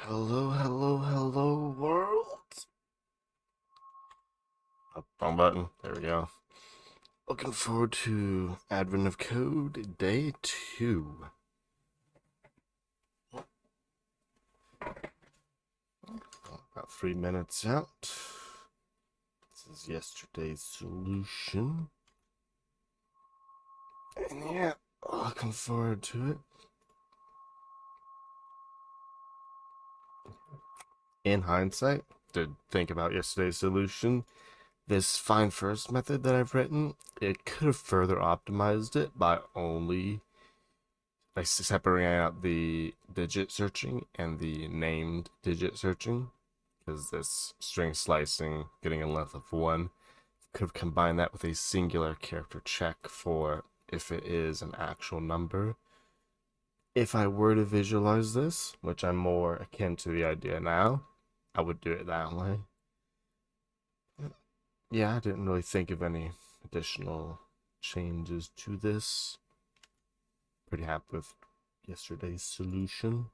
Hello, hello, hello, world. Oh, wrong button. There we go. Looking forward to Advent of Code Day 2. About 3 minutes out. This is yesterday's solution. And yeah, looking forward to it. In hindsight, did think about yesterday's solution. This find first method that I've written, it could have further optimized it by separating out the digit searching and the named digit searching, because this string slicing getting a length of 1 could have combined that with a singular character check for if it is an actual number. If I were to visualize this, which I'm more akin to the idea now, I would do it that way. Yeah, I didn't really think of any additional changes to this. Pretty happy with yesterday's solution.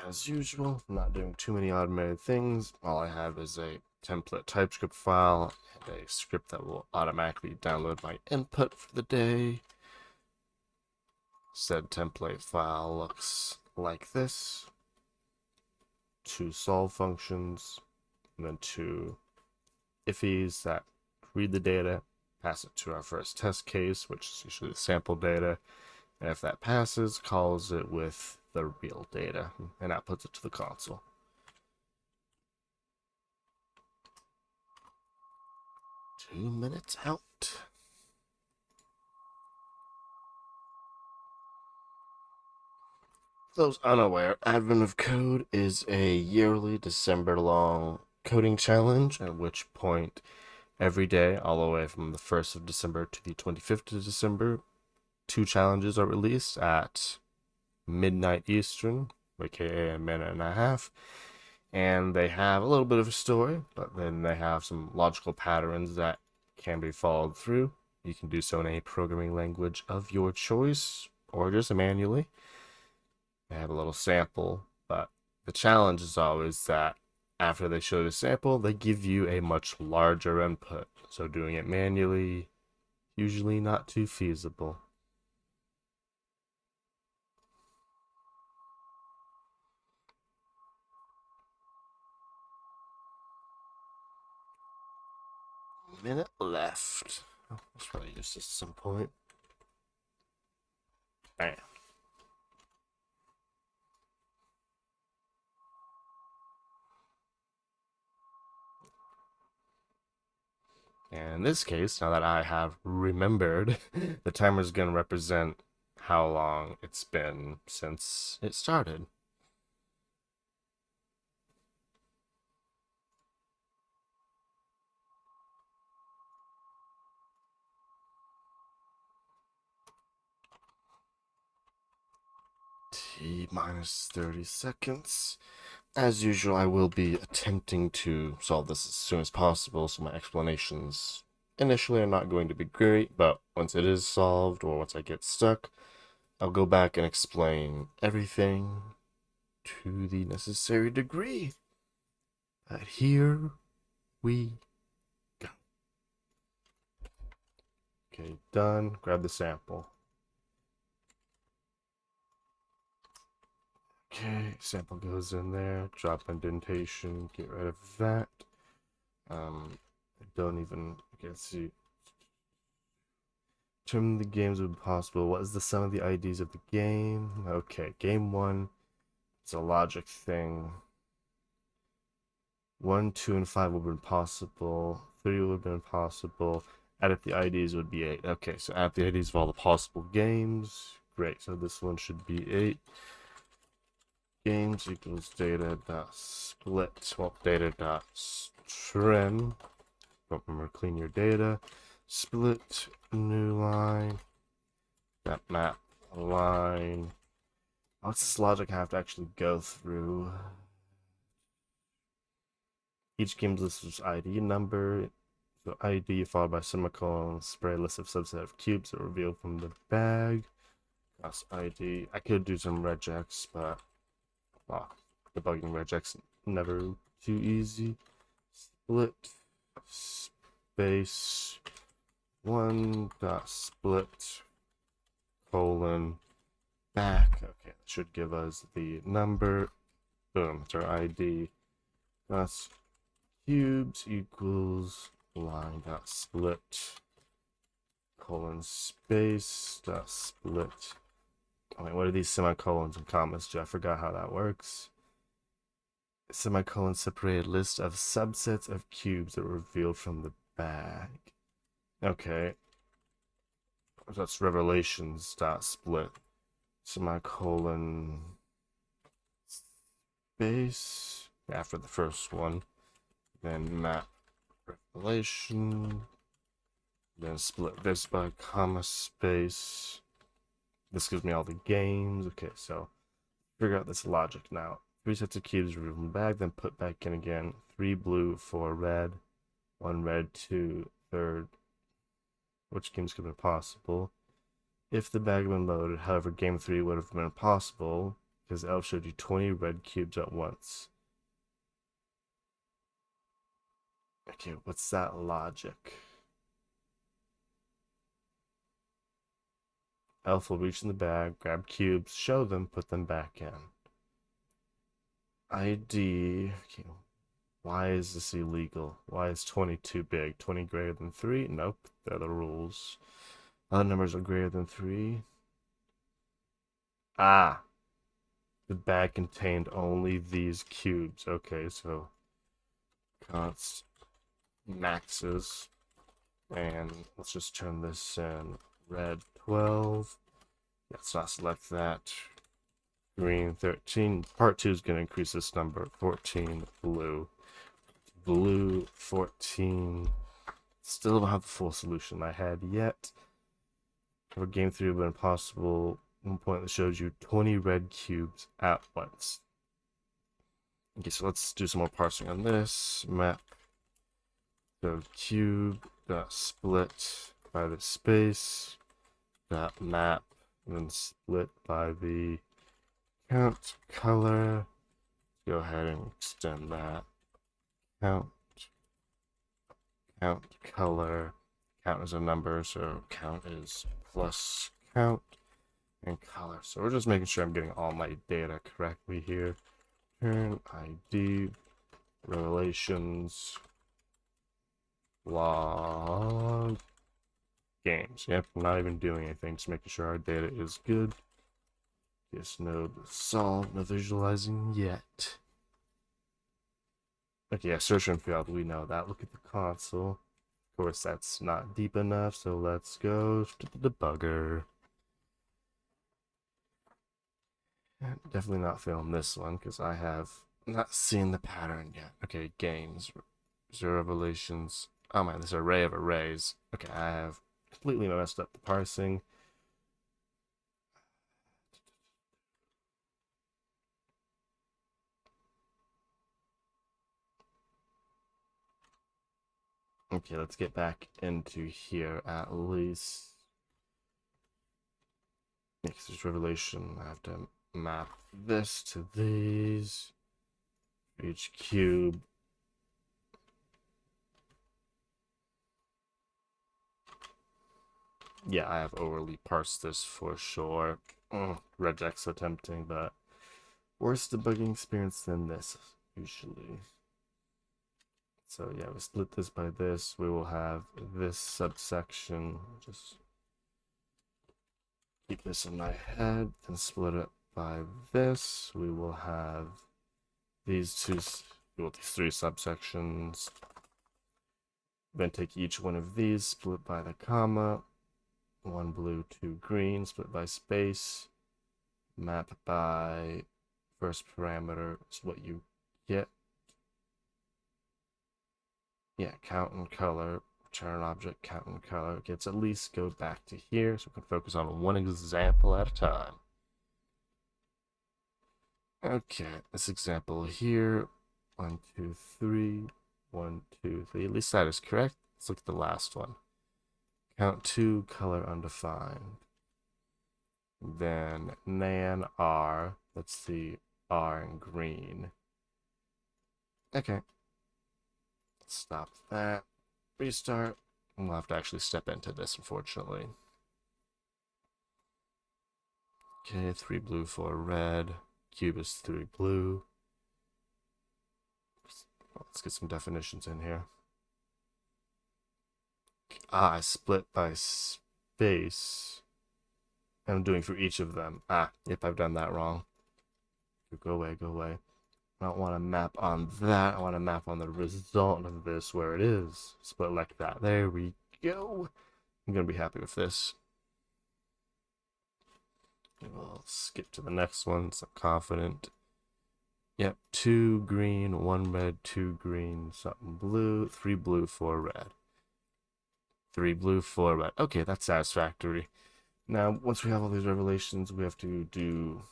As usual, I'm not doing too many automated things. All I have is a template TypeScript file and a script that will automatically download my input for the day. Said template file looks like this. 2 solve functions, and then 2 ifs that read the data, pass it to our first test case, which is usually the sample data, and if that passes, calls it with the real data and outputs it to the console. Two minutes out. For those unaware, Advent of Code is a yearly December-long coding challenge, at which point every day, all the way from the 1st of December to the 25th of December, 2 challenges are released at midnight Eastern, aka a minute and a half. And they have a little bit of a story, but then they have some logical patterns that can be followed through. You can do so in a programming language of your choice or just manually. They have a little sample, but the challenge is always that after they show the sample, they give you a much larger input. So doing it manually, usually not too feasible. Minute left. Oh, let's probably use this at some point. Bam. And in this case, now that I have remembered, the timer is going to represent how long it's been since it started. T minus 30 seconds. As usual, I will be attempting to solve this as soon as possible, so my explanations initially are not going to be great, but once it is solved or once I get stuck, I'll go back and explain everything to the necessary degree. But here we go. Okay, done. Grab the sample. Okay, sample goes in there. Drop indentation. Get rid of that. I don't even. Okay, let's see. Determine the games would be possible. What is the sum of the IDs of the game? Okay, game 1. It's a logic thing. 1, 2, and 5 would have been possible. 3 would have been possible. Add up the IDs would be 8. Okay, so add up the IDs of all the possible games. Great, so this one should be 8. Games equals data dot split. Well, data dot trim. Don't remember, clean your data. Split new line That map line. What's this logic I have to actually go through? Each game's list is ID number. So ID followed by semicolon, spray list of subset of cubes that revealed from the bag. Class ID. I could do some regex, but well, debugging regex never too easy. Split space 1.split colon back. Okay, that should give us the number. Boom, it's our ID. That's cubes equals line dot split colon space dot split. Oh, wait, what are these semicolons and commas? I forgot how that works. Semicolon separated list of subsets of cubes that were revealed from the bag. Okay. That's revelations dot split. Semicolon space after the first one. Then map revelation. Then split this by comma space. This gives me all the games. Okay, so figure out this logic now. 3 sets of cubes removed from the bag, then put back in again. 3 blue, 4 red, 1 red, 2 third. Which games could have been possible? If the bag had been loaded, however, game 3 would have been impossible because Elf showed you 20 red cubes at once. Okay, what's that logic? Elf will reach in the bag, grab cubes, show them, put them back in. ID. Okay. Why is this illegal? Why is 20 too big? 20 greater than 3? Nope, they're the rules. Other numbers are greater than 3. Ah! The bag contained only these cubes. Okay, so const maxes. And let's just turn this in red 12. Let's not select that. Green 13. Part 2 is going to increase this number. 14 blue. Blue 14. Still don't have the full solution I had yet. For game 3 would have been possible. One point that shows you 20 red cubes at once. Okay, so let's do some more parsing on this map. So cube dot split by the space dot map, and then split by the count color. Go ahead and extend that. Count color. Count is a number, so count is plus count and color. So we're just making sure I'm getting all my data correctly here. Turn ID revelations log games. Yep, I'm not even doing anything, just making sure our data is good. This node solved, no visualizing yet. Okay, yeah, search and failed, we know that. Look at the console. Of course, that's not deep enough, so let's go to the debugger. Definitely not failing this one, because I have not seen the pattern yet. Okay, games. Zero revelations. Oh man, this array of arrays. Okay, I have completely messed up the parsing. Okay, let's get back into here at least. Next is revelation. I have to map this to these. Each cube. Yeah, I have overly parsed this for sure. Regex so tempting, but worse debugging experience than this, usually. So yeah, we split this by this. We will have this subsection. Just keep this in my head, then split it by this. We will have these these 3 subsections. Then take each one of these, split by the comma. 1 blue, 2 green, split by space. Map by first parameter is what you get. Yeah, count and color. return object, count and color. Okay, let's at least go back to here so we can focus on one example at a time. Okay, this example here, 1, 2, 3, 1, 2, 3. At least that is correct. Let's look at the last one. Count 2, color undefined. Then nan R, that's the R in green. Okay. Stop that. Restart. We'll have to actually step into this, unfortunately. Okay, 3 blue, 4 red. Cube is 3 blue. Let's get some definitions in here. Ah, I split by space. I'm doing for each of them. Ah, yep, I've done that wrong. Go away, go away. I don't want to map on that. I want to map on the result of this where it is. Split like that. There we go. I'm going to be happy with this. We'll skip to the next one, so I'm confident. Yep, 2 green, 1 red, 2 green, something blue, 3 blue, 4 red. 3 blue, 4 red. Okay, that's satisfactory. Now, once we have all these revelations, we have to do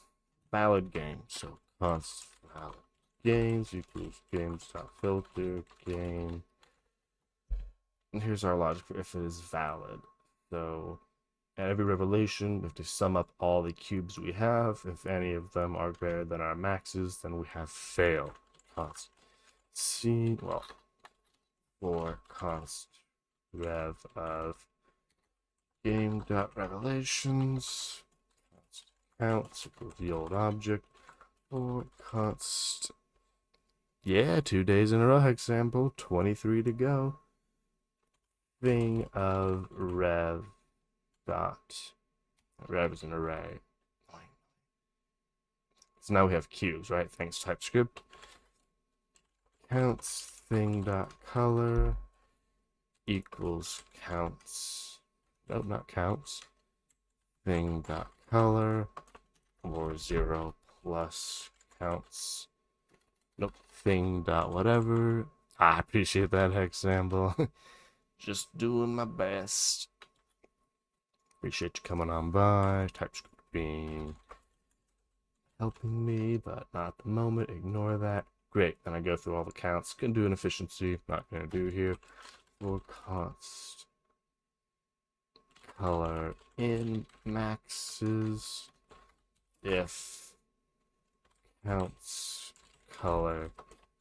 valid games. So, const valid games equals games.filter game. And here's our logic for if it is valid. So, at every revelation, we have to sum up all the cubes we have. If any of them are greater than our maxes, then we have failed. Const C, well, for const rev of game.revelations counts equals the old object for const. Yeah, 2 days in a row example, 23 to go. Thing of rev dot. Rev is an array. So now we have cubes, right? Thanks TypeScript. Counts thing dot color equals counts. Nope, not counts. Thing dot color or 0 plus counts. Nope. Thing dot whatever. I appreciate that example. Just doing my best. Appreciate you coming on by. TypeScript being helping me, but not at the moment. Ignore that. Great. Then I go through all the counts. Can do an efficiency. Not gonna do here. For const color in maxes if counts color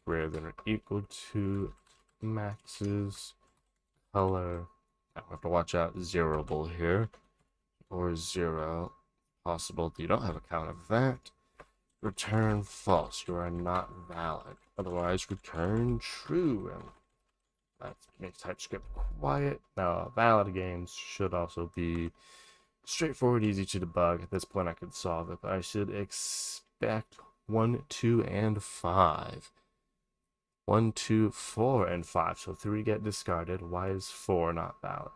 greater than or equal to maxes color. Now we have to watch out, zeroable here or 0. Possible that you don't have a count of that. Return false. You are not valid. Otherwise, return true. And that makes TypeScript quiet. Now, valid games should also be straightforward, easy to debug. At this point, I could solve it, but I should expect 1, 2, and 5. 1, 2, 4, and 5. So 3 get discarded. Why is 4 not valid?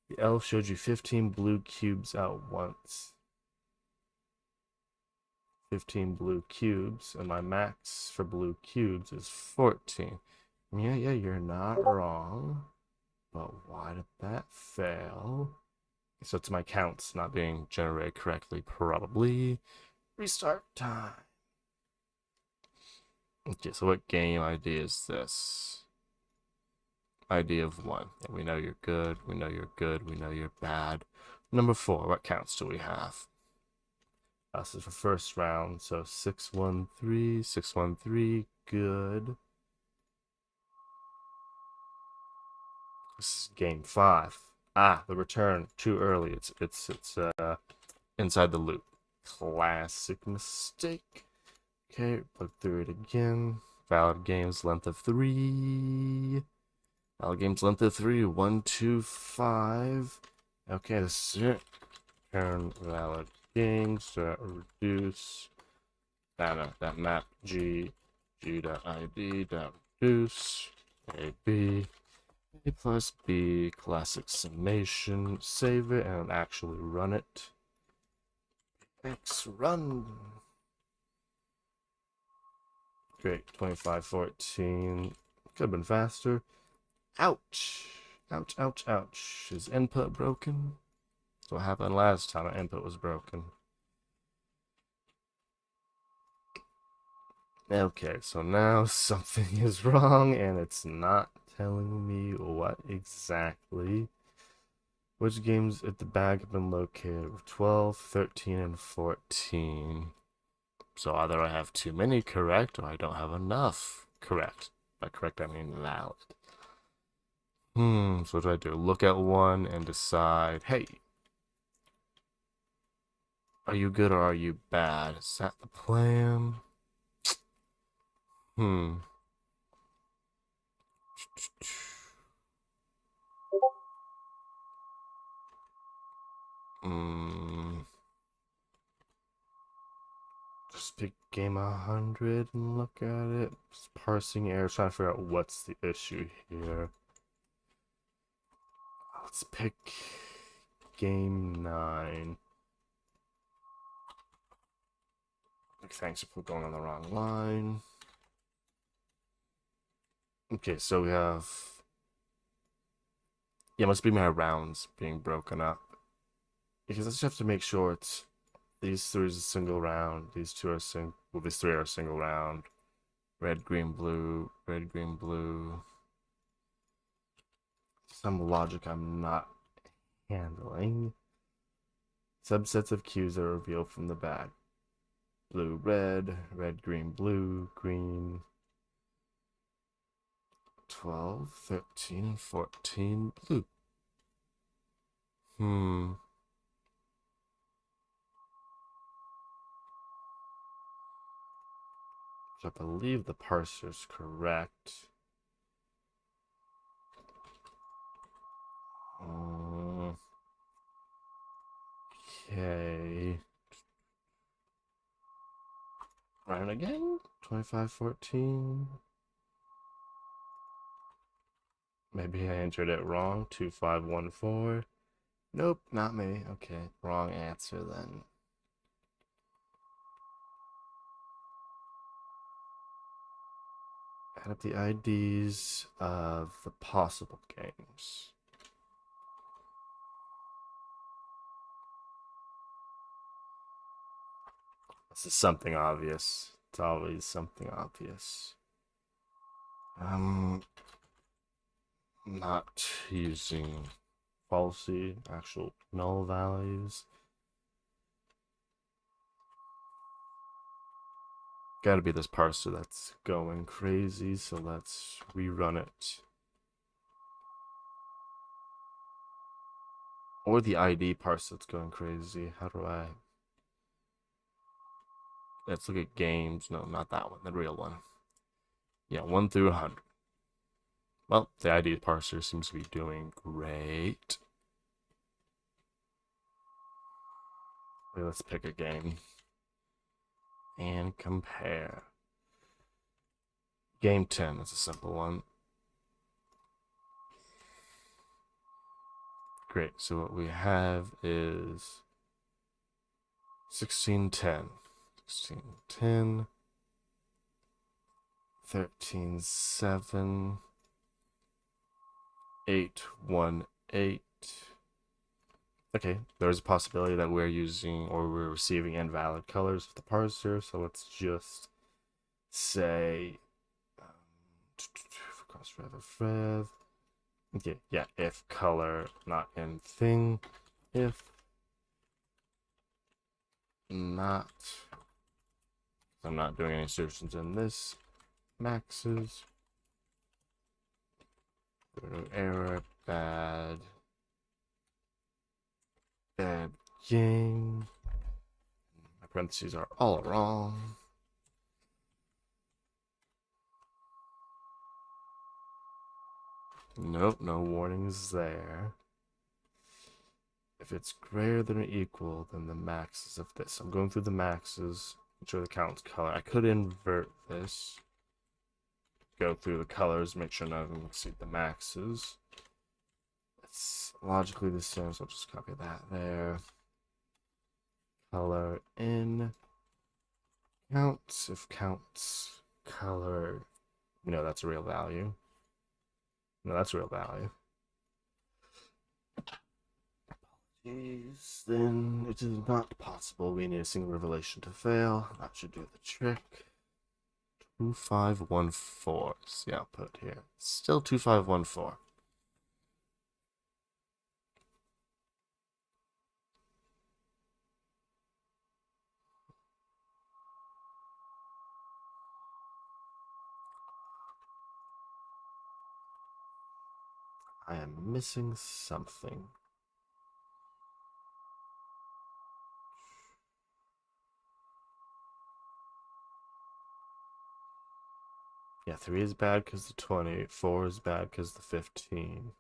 The elf showed you 15 blue cubes at once. 15 blue cubes, and my max for blue cubes is 14. Yeah, you're not wrong. But why did that fail? So it's my counts not being generated correctly, probably. Restart time. Okay, so what game ID is this? ID of 1. And we know you're good, we know you're good, we know you're bad. Number 4, what counts do we have? This is for first round, so 613, 613, good. This is game 5. Ah, the return too early. It's inside the loop. Classic mistake. Okay, plug through it again. Valid games length of 3. Valid games length of 3. 1, 2, 5. Okay, this is it. Return valid games. Reduce that map g.id.reduce a plus b classic summation. Save it and actually run it. X run. Great, 2514. Could have been faster. Ouch. Ouch, ouch, ouch. Is input broken? That's what happened last time. My input was broken. Okay, so now something is wrong and it's not telling me what exactly. Which games at the bag have been located with 12, 13, and 14? So either I have too many correct or I don't have enough correct. By correct, I mean valid. So what do I do? Look at one and decide, hey, are you good or are you bad? Is that the plan? Hmm. Hmm. Just pick game 100 and look at it. Just parsing error, trying to figure out what's the issue here. Let's pick game 9. Thanks for going on the wrong line. Okay, so we have... Yeah, it must be my rounds being broken up. Because I just have to make sure it's... These three is a single round. These two are well, these three are a single round. Red, green, blue. Red, green, blue. Some logic I'm not handling. Subsets of cues are revealed from the bag. Blue, red, red, green, blue, green. 12, 13, 14, blue. So I believe the parser's correct. Okay. Run it again. 2514. Maybe I entered it wrong. 2514. Nope, not me. Okay, wrong answer then. Add up the IDs of the possible games. This is something obvious. It's always something obvious. Not using falsy, actual null values. Gotta be this parser that's going crazy, so let's rerun it. Or the ID parser that's going crazy. How do I... Let's look at games. No, not that one. The real one. Yeah, 1 through 100. Well, the ID parser seems to be doing great. Okay, let's pick a game and compare. Game 10, that's a simple one. Great, so what we have is 1610, 1610, 13-7, 8-1-8. Okay, there's a possibility that we're using or we're receiving invalid colors of the parser, so let's just say cross rev. Okay, yeah, if color, not in thing. If not, I'm not doing any assertions in this. Maxes. Error, bad. Bad game. My parentheses are all wrong. Nope, no warnings there. If it's greater than or equal, then the maxes of this. I'm going through the maxes. Make sure the count's color. I could invert this. Go through the colors, make sure none of them exceed the maxes. It's logically the same, so I'll just copy that there. Color in. Counts. If counts color, that's a real value. No, that's a real value. Jeez, then it is not possible. We need a single revelation to fail. That should do the trick. 2514 is the output here. Still 2514. I am missing something. Yeah, 3 is bad because the 20. 4 is bad because the 15.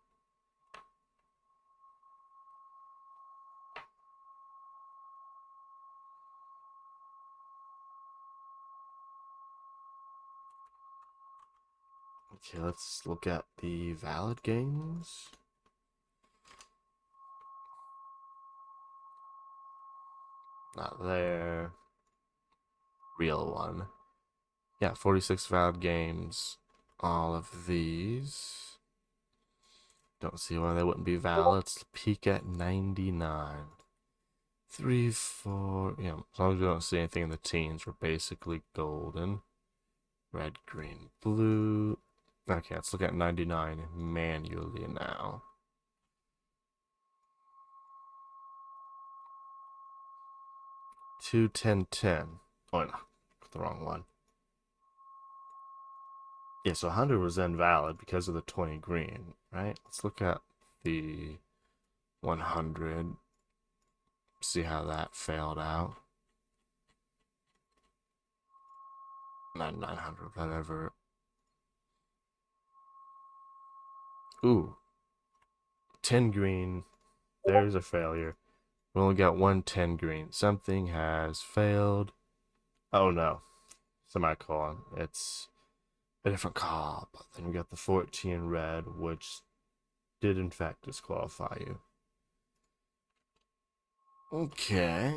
Okay, let's look at the valid games. Not there. Real one. Yeah, 46 valid games. All of these. Don't see why they wouldn't be valid. Let's peak at 99. 3, 4. Yeah, as long as we don't see anything in the teens, we're basically golden. Red, green, blue. Okay, let's look at 99 manually now. Two, 10, 10. Oh, no, the wrong one. Yeah, so 100 was invalid because of the 20 green, right? Let's look at the 100. See how that failed out. Not 900, whatever. Ooh, 10 green. There's a failure. We only got one 10 green. Something has failed. Oh no. Semicolon. It's a different call. But then we got the 14 red, which did in fact disqualify you. Okay.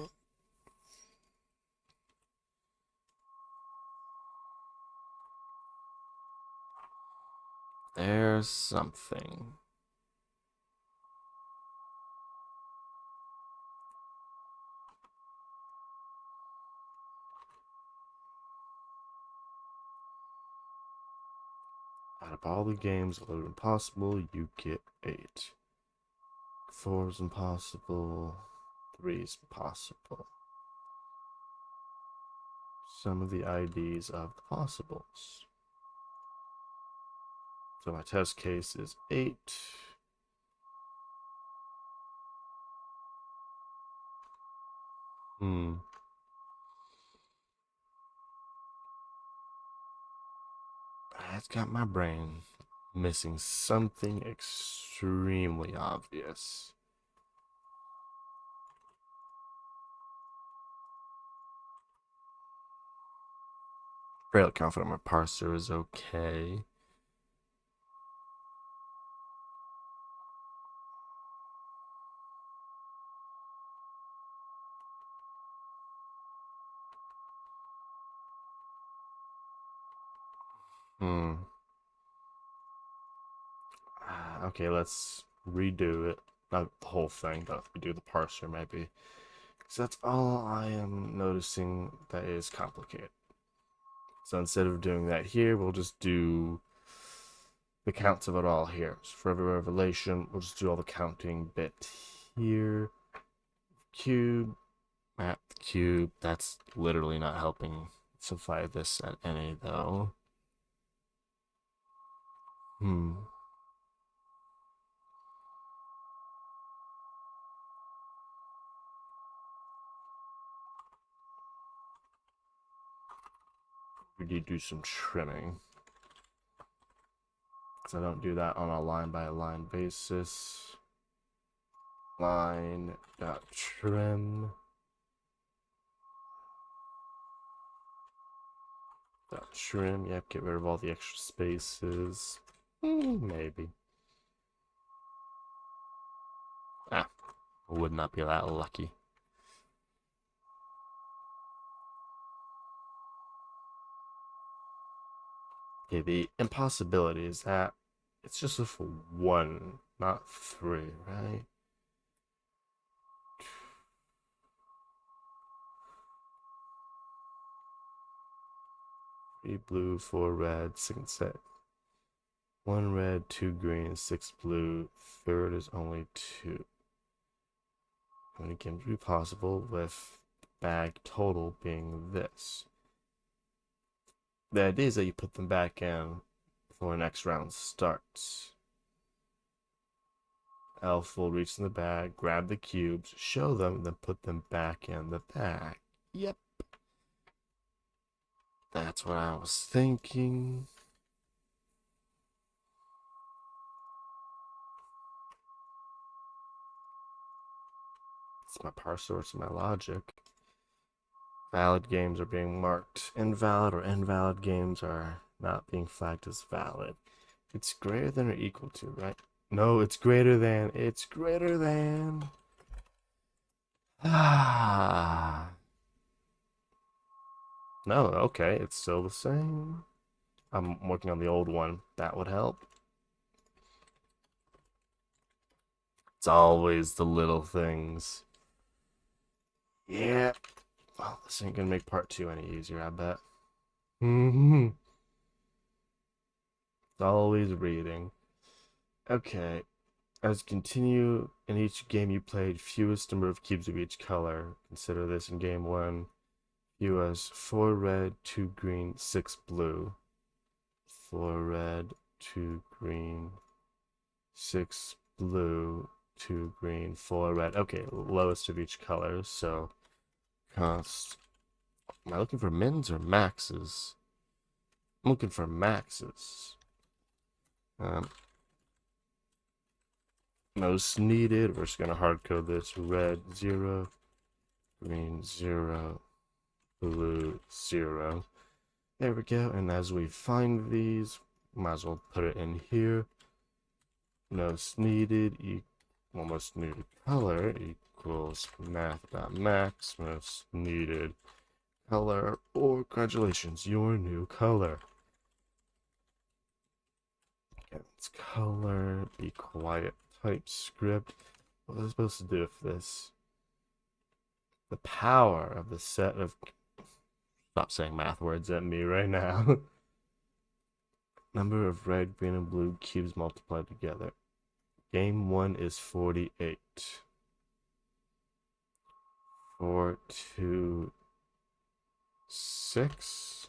There's something. Out of all the games that are impossible, you get 8. 4 is impossible. 3 is impossible. Some of the IDs of the possibles. So my test case is 8. That's got my brain missing something extremely obvious. Fairly confident my parser is okay. Hmm. Okay, let's redo it. Not the whole thing, but redo the parser maybe. Because that's all I am noticing that is complicated. So instead of doing that here, we'll just do the counts of it all here. So for every revelation, we'll just do all the counting bit here. Cube, map the cube. That's literally not helping simplify this at any though. Hmm. We need to do some trimming. Because I don't do that on a line by line basis. Line dot trim dot trim. Yep, get rid of all the extra spaces. Maybe. Ah, would not be that lucky. Okay, the impossibility is that it's just with 1, not 3, right? 3 blue, 4 red, second set. 1 red, 2 green, 6 blue. Third is only 2. How many games would be possible with the bag total being this? The idea is that you put them back in before next round starts. Elf will reach in the bag, grab the cubes, show them, then put them back in the bag. Yep. That's what I was thinking. It's my parser, it's my logic. Valid games are being marked invalid, or invalid games are not being flagged as valid. It's greater than or equal to, right? No, it's greater than. It's greater than. Ah. No, okay, it's still the same. I'm working on the old one. That would help. It's always the little things. Yeah. Well, this ain't gonna make part 2 any easier, I bet. Mm-hmm. It's always reading. Okay. As continue in each game you played, fewest number of cubes of each color. Consider this in game 1. You as 4 red, 2 green, 6 blue. 4 red, 2 green, 6 blue, 2 green, 4 red. Okay, lowest of each color. So cost. Am I looking for mins or maxes? I'm looking for maxes. Most needed. We're just gonna hard code this. Red 0, green 0, blue 0. There we go. And as we find these, might as well put it in here. Most needed most needed color equals math.max most needed color, or congratulations, your new color. Okay, it's color, be quiet, TypeScript. What was I supposed to do with this? The power of the set of. Stop saying math words at me right now. Number of red, green, and blue cubes multiplied together. Game 1 is 48. 4, 2, 6.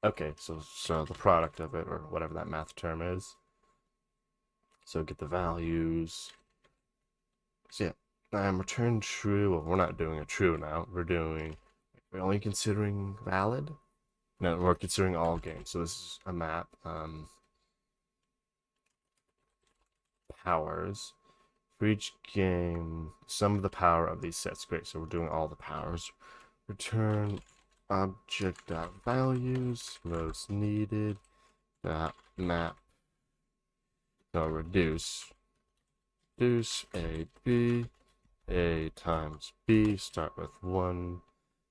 Okay, so the product of it, or whatever that math term is. So get the values. So yeah, I'm return true. Well, we're not doing a true now. We're only considering valid. No, we're considering all games. So this is a map. Powers. For each game, sum of the power of these sets. Great, so we're doing all the powers. Return object.values, most needed, map, no, reduce a times b, start with 1,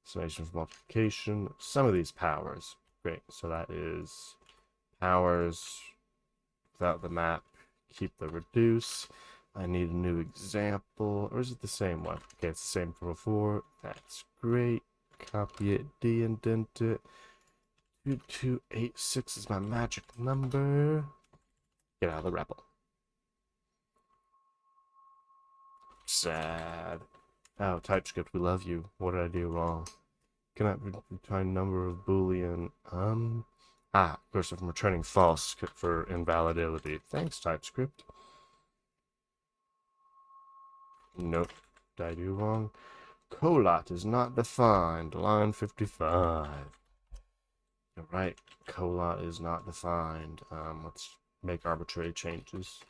summation for multiplication, sum of these powers. Great, so that is powers without the map, keep the reduce. I need a new example, or is it the same one? Okay, it's the same from before. That's great. Copy it, de-indent it. 2286 is my magic number. Get out of the rebel. Sad. Oh, TypeScript, we love you. What did I do wrong? Cannot return number of Boolean. Of course, if I'm returning false for invalidity. Thanks, TypeScript. Nope. Did I do wrong? Colot is not defined. Line 55. You're right. Colot is not defined. Let's make arbitrary changes.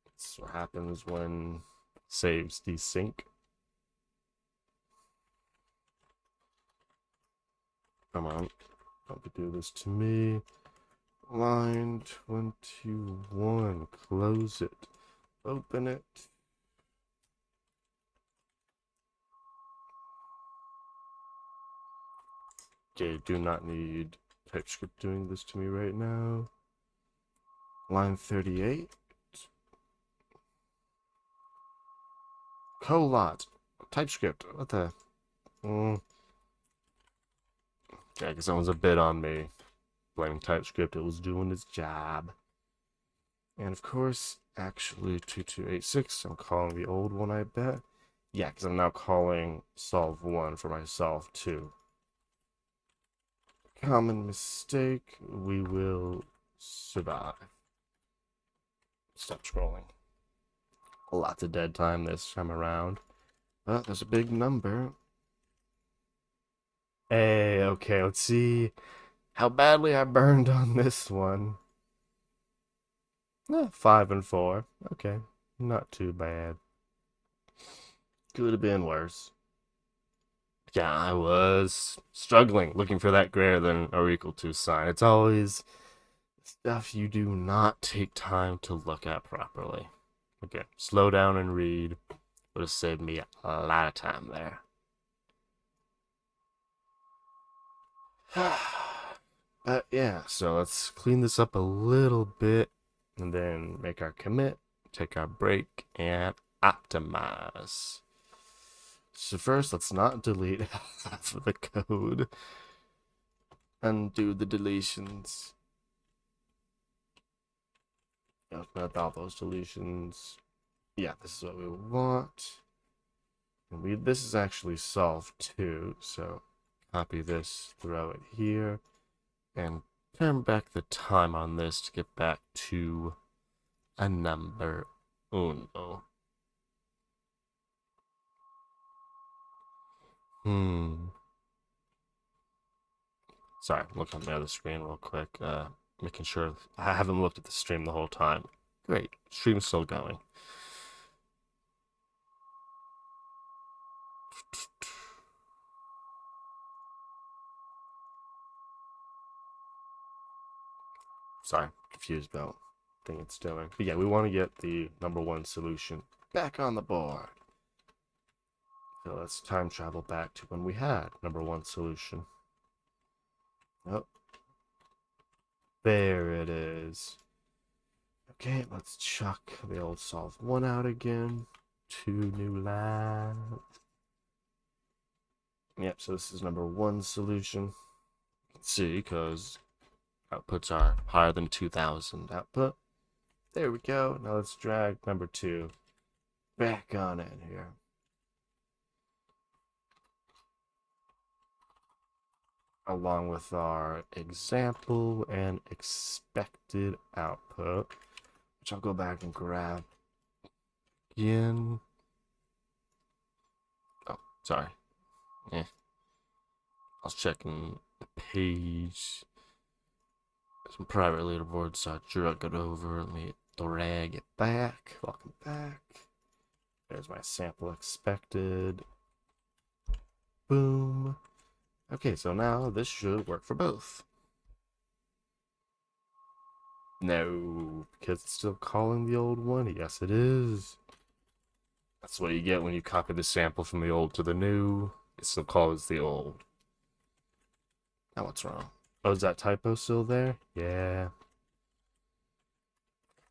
That's what happens when saves desync. Come on. Don't do this to me. Line 21. Close it. Open it. Okay, do not need TypeScript doing this to me right now. Line 38. Colot. TypeScript. What the? Yeah, because that was a bit on me. Blaming TypeScript, it was doing its job. And of course, actually 2286, I'm calling the old one, I bet. Yeah, because I'm now calling solve1 for myself too. Common mistake, we will survive. Stop scrolling. Lots of dead time this time around. But there's a big number. Hey, okay, let's see how badly I burned on this one. 5 and 4. Okay, not too bad. Could have been worse. Yeah, I was struggling looking for that greater than or equal to sign. It's always stuff you do not take time to look at properly. Okay, slow down and read. Would have saved me a lot of time there. But yeah, so let's clean this up a little bit and then make our commit, take our break, and optimize. So first, let's not delete half of the code. Undo the deletions. Not all those deletions. Yeah, this is what we want. And this is actually solved too, so copy this, throw it here, and turn back the time on this to get back to a number uno. Sorry, look on the other screen real quick. Making sure I haven't looked at the stream the whole time. Great, stream's still going. Sorry, confused about the thing it's doing. But yeah, we want to get the number one solution back on the board. So let's time travel back to when we had number one solution. Oh, there it is. Okay, let's chuck the old solve one out again. 2 new lines. Yep, so this is number one solution. Let's see, because outputs are higher than 2000 output. There we go. Now let's drag number two back on in here. Along with our example and expected output, which I'll go back and grab again. Oh, sorry. I was checking the page. Some private leaderboards, so I drug it over. Let me drag it back. Welcome back. There's my sample expected. Boom. Okay, so now this should work for both. No, because it's still calling the old one. Yes, it is. That's what you get when you copy the sample from the old to the new. It still calls the old. Now what's wrong? Oh, is that typo still there? Yeah.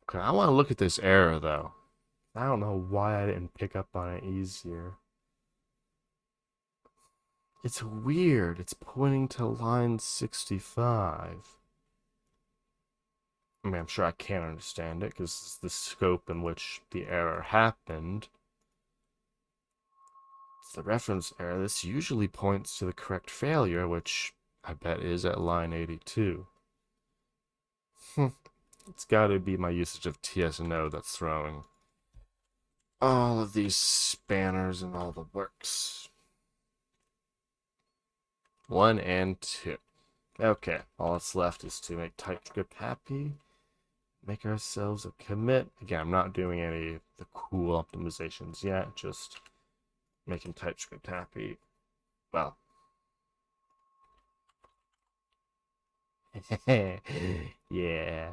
Okay, I want to look at this error, though. I don't know why I didn't pick up on it easier. It's weird. It's pointing to line 65. I mean, I'm sure I can't understand it because it's the scope in which the error happened. It's the reference error. This usually points to the correct failure, which I bet is at line 82. It's got to be my usage of TSNO that's throwing all of these spanners and all the works. 1 and 2. Okay, all that's left is to make TypeScript happy. Make ourselves a commit. Again, I'm not doing any of the cool optimizations yet, just making TypeScript happy. Well. Yeah.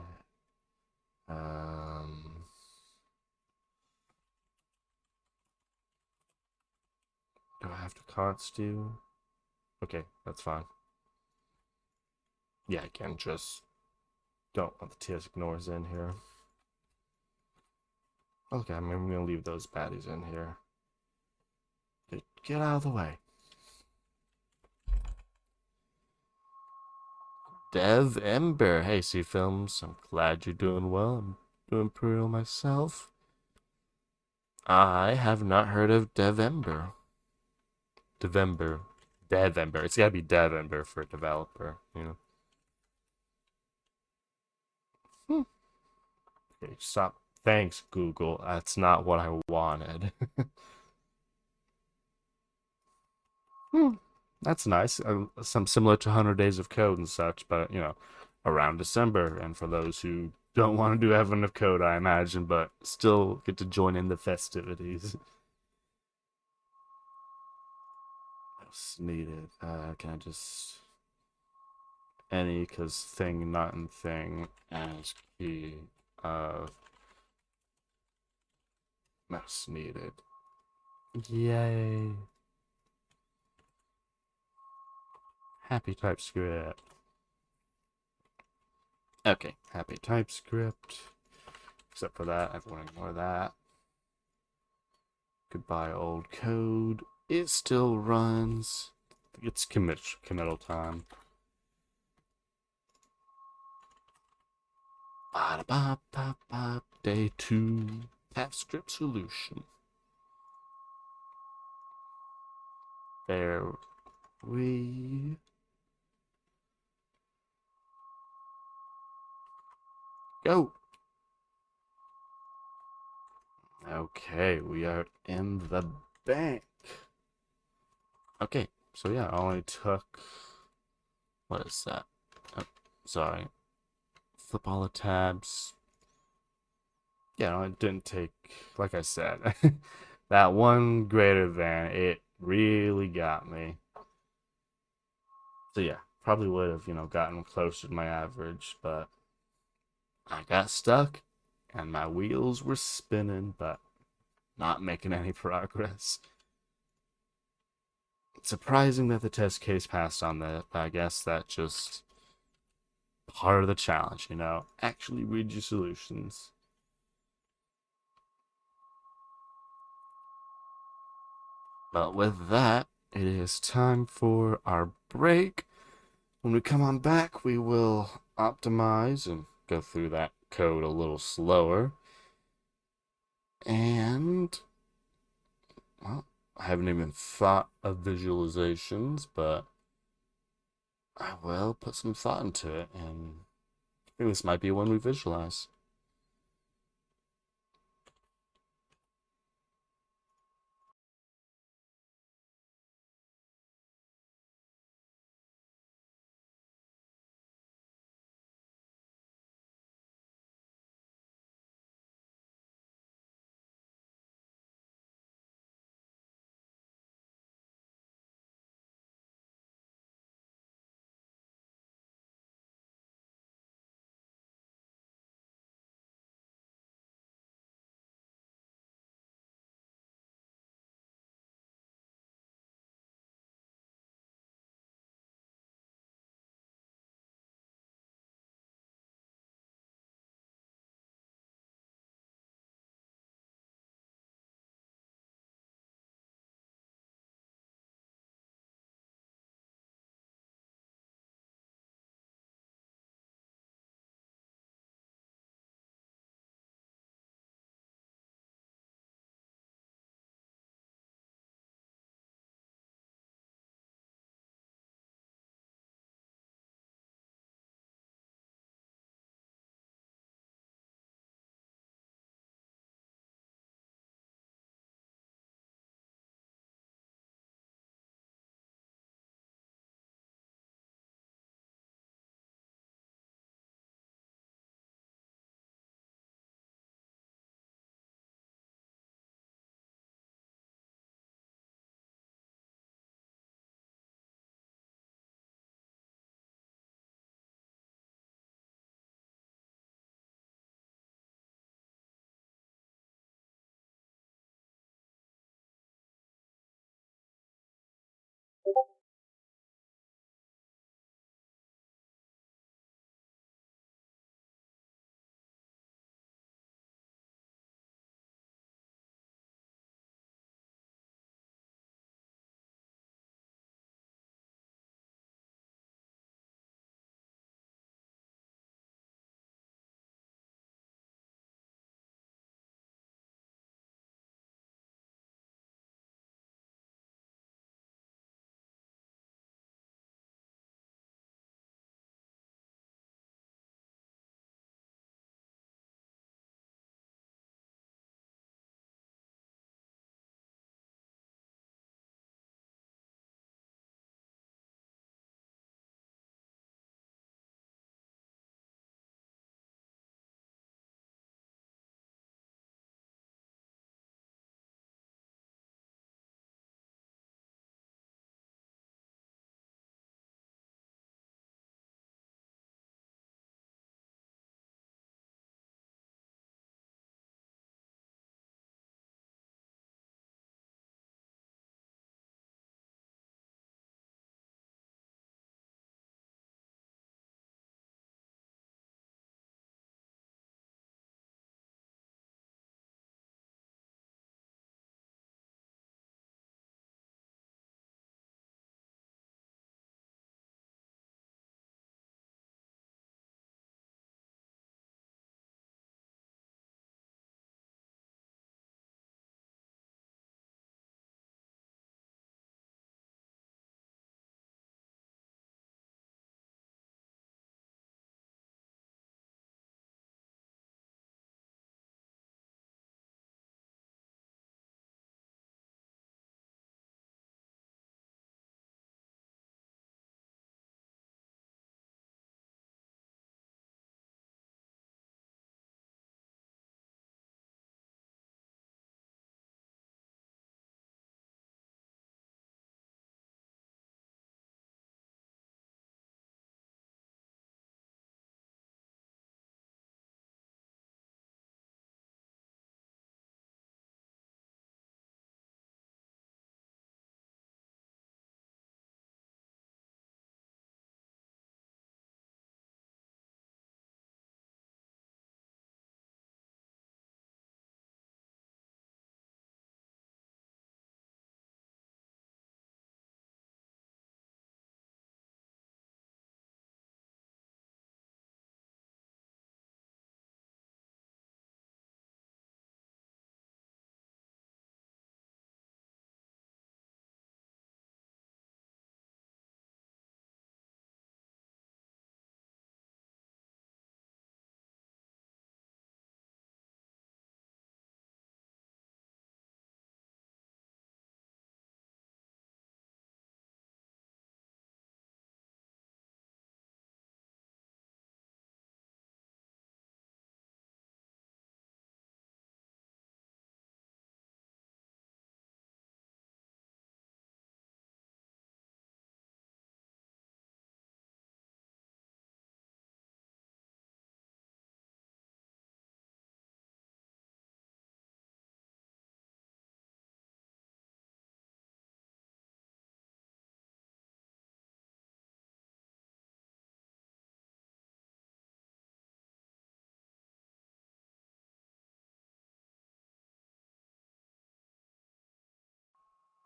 Do I have to const do? Okay, that's fine. Yeah, again, just don't want the TS ignores in here. Okay, I'm gonna leave those baddies in here. Get out of the way. Dev Ember. Hey, C Films. I'm glad you're doing well. I'm doing pretty well myself. I have not heard of Dev Ember. Devember. Devember. It's gotta be Devember for a developer, you know. Hmm. Okay, stop. Thanks, Google. That's not what I wanted. Hmm. That's nice. Some similar to 100 Days of Code and such, but around December. And for those who don't want to do Heaven of Code, I imagine, but still get to join in the festivities. What's needed? Can I just any? Cause thing, not in thing as key of mouse needed. Yay! Happy TypeScript. Okay, happy TypeScript. Except for that, everyone ignore that. Goodbye, old code. It still runs. It's committal time. Day 2. TypeScript solution. There we go. Okay, we are in the bank. Okay, so yeah, I only took. What is that? Oh, sorry. Flip all the tabs. Yeah, no, it didn't take. Like I said, that one greater than, it really got me. So yeah, probably would have, gotten closer to my average, but I got stuck and my wheels were spinning, but not making any progress. It's surprising that the test case passed on that, but I guess that's just part of the challenge, Actually read your solutions. But with that, it is time for our break. When we come on back, we will optimize and go through that code a little slower. And, well, I haven't even thought of visualizations, but I will put some thought into it, and I think this might be one we visualize.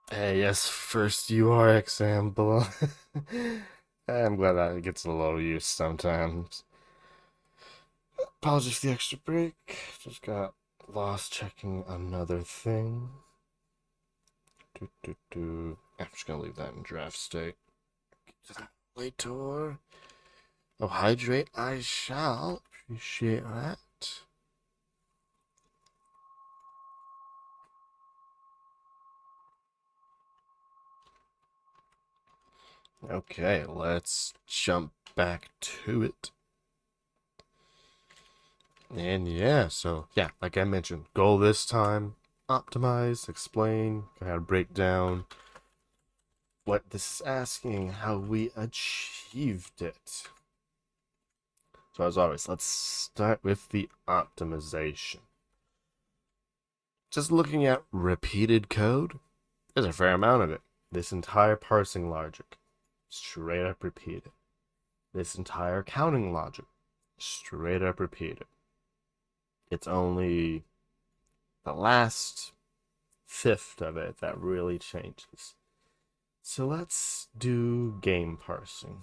Hey, yes, first UR exam below. I'm glad that it gets a little use sometimes. Apologies for the extra break. Just got lost checking another thing. I'm just gonna leave that in draft state. Later. Oh, hydrate I shall. Appreciate that. Okay, let's jump back to it. And yeah, so yeah, like I mentioned, goal this time, optimize, explain, kind of break down what this is asking, how we achieved it. So as always, let's start with the optimization. Just looking at repeated code, there's a fair amount of it. This entire parsing logic, straight up repeated. This entire counting logic, straight up repeated. It's only the last fifth of it that really changes. So let's do game parsing,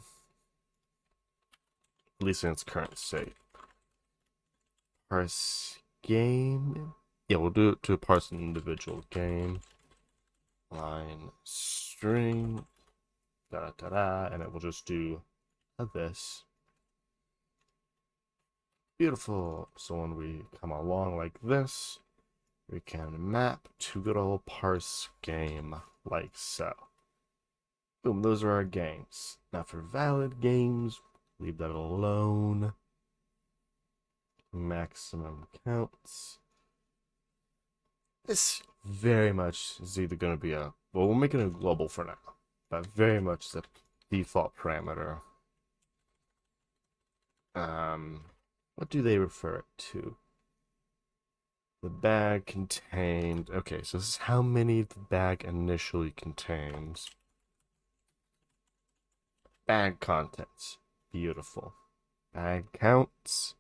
at least in its current state. Parse game. Yeah, we'll do it to parse an individual game. Line string. Da da da. And it will just do this. Beautiful. So when we come along like this, we can map to good old parse game like so. Boom, those are our games. Now for valid games, leave that alone. Maximum counts. This very much is either going to be well, we'll make it a global for now, but very much the default parameter. What do they refer it to? The bag contained. Okay, so this is how many the bag initially contains. Bag contents. Beautiful. Bag counts.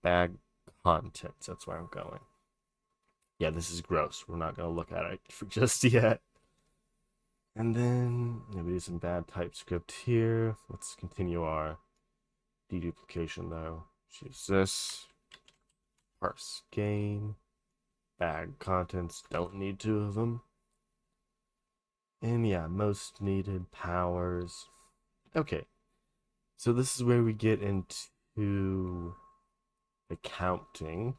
Bag contents. That's where I'm going. Yeah, this is gross. We're not going to look at it for just yet. And then maybe some bad TypeScript here. Let's continue our deduplication though. Choose this. Parse game. Bag contents. Don't need two of them. And yeah, most needed powers. Okay. So this is where we get into the counting,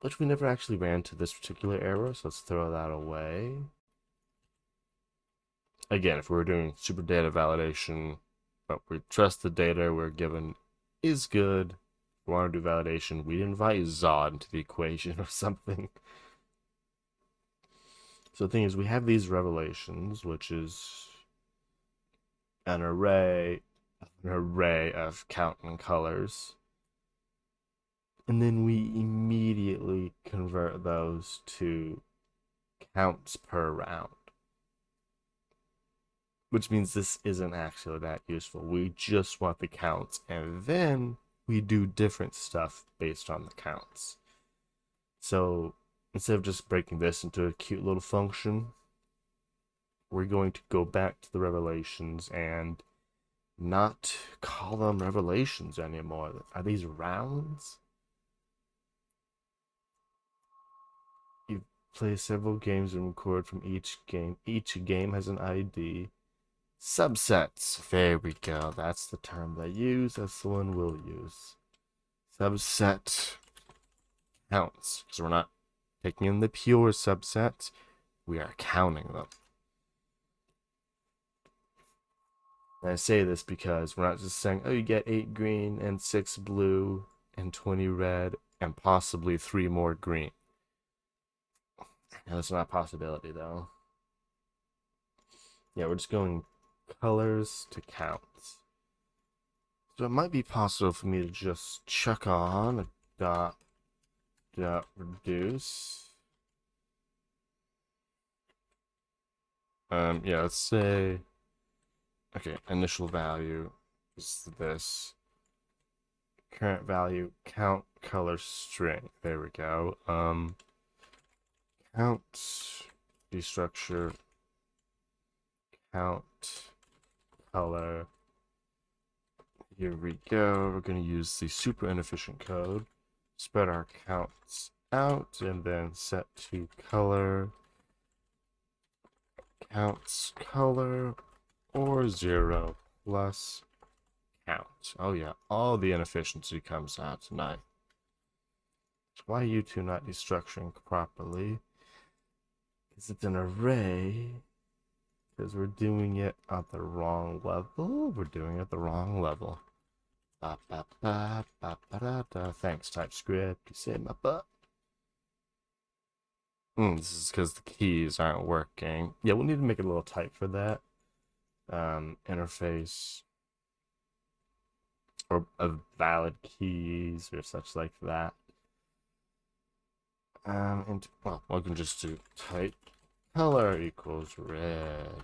which we never actually ran to this particular error, so let's throw that away. Again, if we were doing super data validation, but we trust the data we're given is good, if we want to do validation, we'd invite Zod into the equation or something. So the thing is, we have these revelations, which is an array of count and colors. And then we immediately convert those to counts per round. Which means this isn't actually that useful. We just want the counts, and then we do different stuff based on the counts. So instead of just breaking this into a cute little function, we're going to go back to the revelations and not call them revelations anymore. Are these rounds? You play several games and record from each game. Each game has an ID. Subsets. There we go. That's the term they use. That's the one we'll use. Subset counts. Because we're not taking in the pure subset. We are counting them. And I say this because we're not just saying, oh, you get 8 green and 6 blue and 20 red and possibly 3 more green. That's not a possibility, though. Yeah, we're just going colors to counts. So it might be possible for me to just chuck on a dot reduce. Yeah, let's say, okay, initial value is this. Current value, count color string. There we go. Count destructure, count, color. Here we go. We're going to use the super inefficient code. Spread our counts out and then set to color, counts, color, or 0 plus count. Oh yeah, all the inefficiency comes out tonight. Why are you two not destructuring properly? Is it an array? Because we're doing it at the wrong level. We're doing it at the wrong level. Ba, ba, ba, ba, ba, da, da. Thanks, TypeScript. You saved my butt. This is because the keys aren't working. Yeah, we'll need to make a little type for that. Interface or of valid keys or such like that. And well, we can just do type color equals red,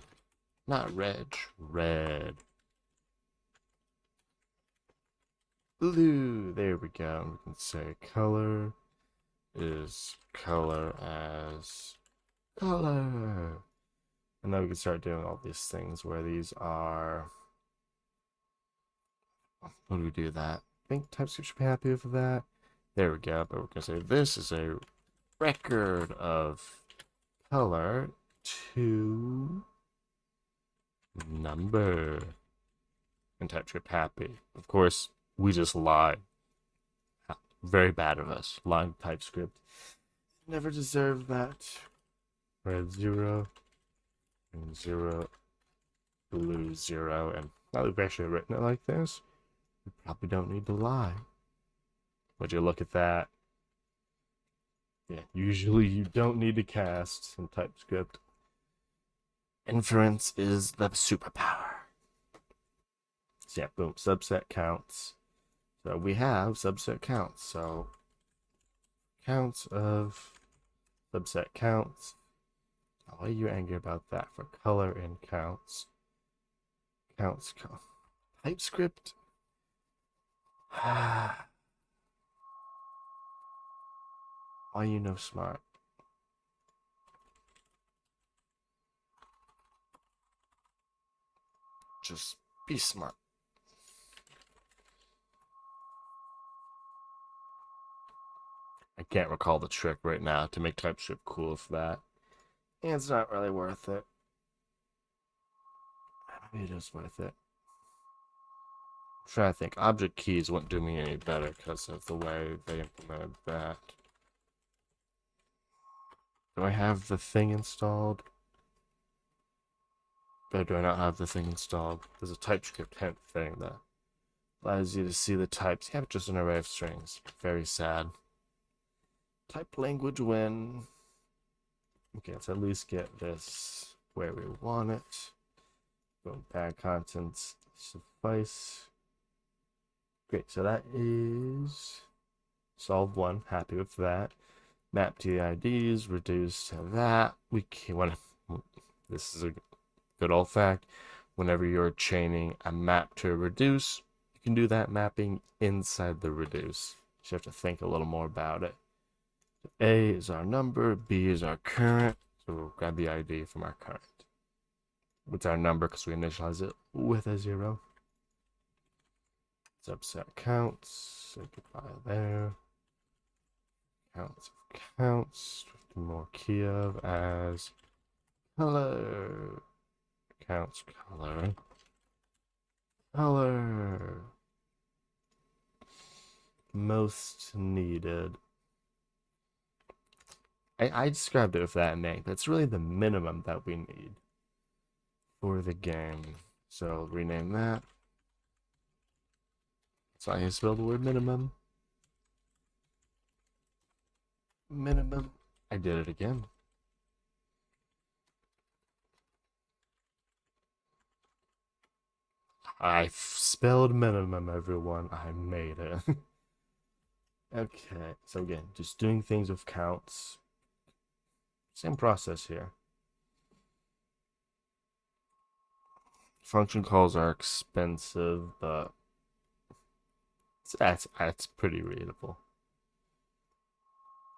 not reg, red. Blue. There we go. We can say color is color as color. And now we can start doing all these things where these are. How do we do that? I think TypeScript should be happy with that. There we go. But we're going to say this is a record of color to number. And TypeScript happy. Of course, we just lie. Very bad of us. Lying TypeScript. Never deserved that. Red 0. And 0. Blue 0. And now that we've actually written it like this, we probably don't need to lie. Would you look at that? Yeah, usually you don't need to cast in TypeScript. Inference is the superpower. So yeah, boom, subset counts. So we have subset counts. So counts of subset counts. Why are you angry about that? For color and counts. Counts. TypeScript. Why are you no smart? Just be smart. I can't recall the trick right now to make TypeScript cool for that. And it's not really worth it. Maybe it is worth it. I'm trying to think. Object keys wouldn't do me any better because of the way they implemented that. Do I have the thing installed? Or do I not have the thing installed? There's a TypeScript hint thing that allows you to see the types. Yeah, but just an array of strings. Very sad. Type language when. Okay, let's at least get this where we want it. Boom, bad contents suffice. Great, so that is solve 1. Happy with that. Map to the IDs, reduce to that. We can want to. This is a good old fact. Whenever you're chaining a map to a reduce, you can do that mapping inside the reduce. So you have to think a little more about it. A is our number, B is our current. So we'll grab the ID from our current. What's our number? Because we initialize it with a 0. Subset counts. Say goodbye there. Counts of counts. More key of as color. Counts color. Color. Most needed. I described it with that name. That's really the minimum that we need for the game. So rename that. So I spelled the word minimum. Minimum. I did it again. I spelled minimum, everyone. I made it. Okay, so again, just doing things with counts. Same process here. Function calls are expensive, but that's pretty readable.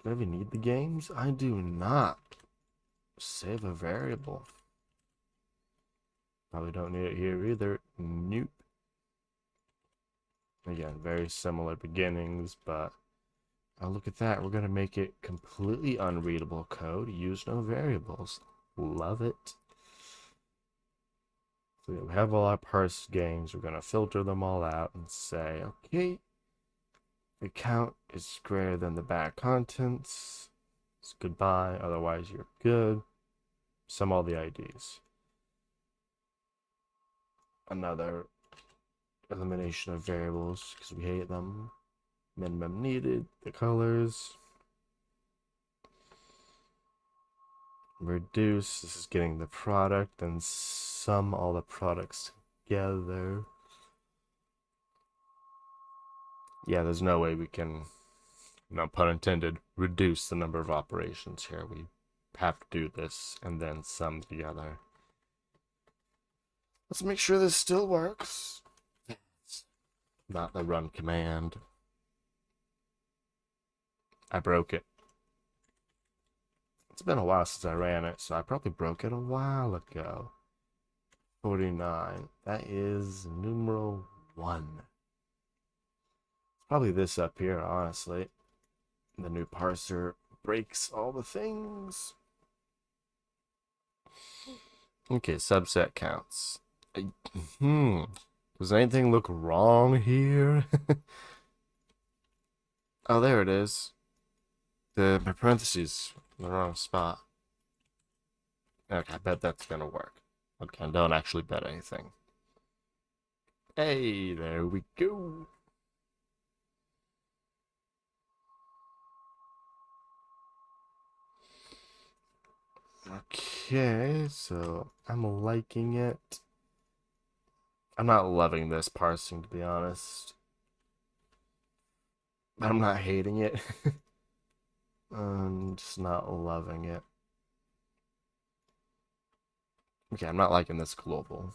Do I even need the games? I do not. Save a variable. Probably don't need it here either. Nope. Again, very similar beginnings, but oh, look at that. We're going to make it completely unreadable code. Use no variables. Love it. So we have all our parsed games. We're going to filter them all out and say, okay, the count is greater than the back contents. It's goodbye. Otherwise, you're good. Sum all the IDs. Another elimination of variables because we hate them. Minimum needed. The colors. Reduce. This is getting the product and sum all the products together. Yeah, there's no way we can, no pun intended, reduce the number of operations here. We have to do this and then sum together. Let's make sure this still works. Not the run command. I broke it. It's been a while since I ran it, so I probably broke it a while ago. 49. That is numeral 1. It's probably this up here, honestly. The new parser breaks all the things. Okay, subset counts. Does anything look wrong here? Oh, there it is. My parentheses in the wrong spot. Okay, I bet that's gonna work. Okay, don't actually bet anything. Hey, there we go. Okay, so I'm liking it. I'm not loving this parsing, to be honest. But I'm not hating it. I'm just not loving it. Okay, I'm not liking this global.